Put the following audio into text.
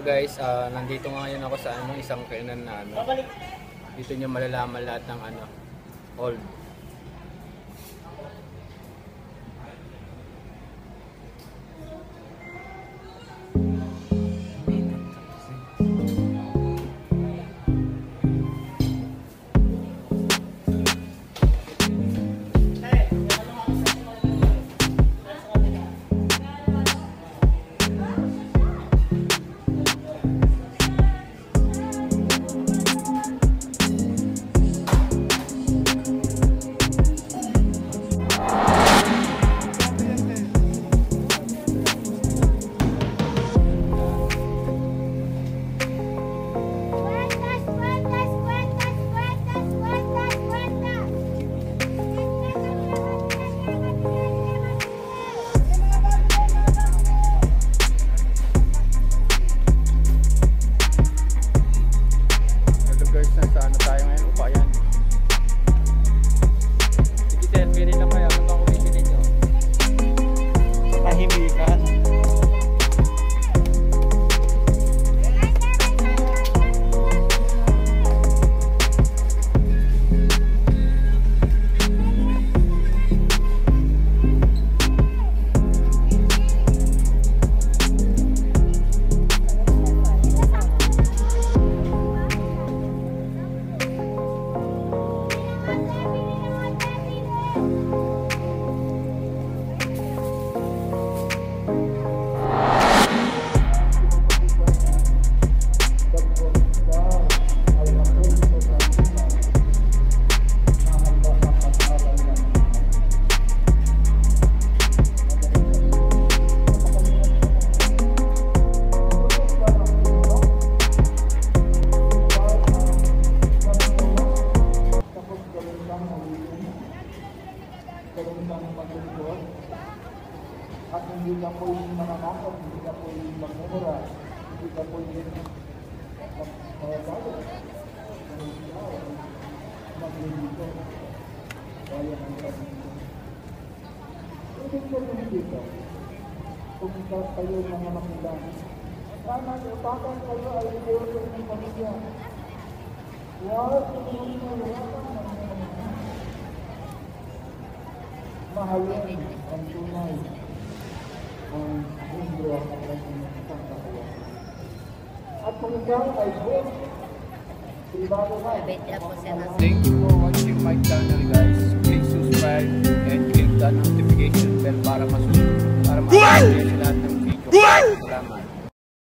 guys, nandito ngayon ako sa isang kainan na dito niyo malalaman lahat ng old. At hindi ka po yung mananakot, hindi ka po yung magmumura, hindi ka po yung magbago, maglilito, kaya ng pagmumura. Hindi ko dito, kung kayo mga makilang, sana upakan kayo ay Diyos ng pamilya. Huwag yung mahalin ang tunay ang mundo ang ating isang kapatid. At kung ikaw ay Diyos, privado na. Thank you for watching my channel guys. Please subscribe and click the notification bell para ma-update lahat ng video.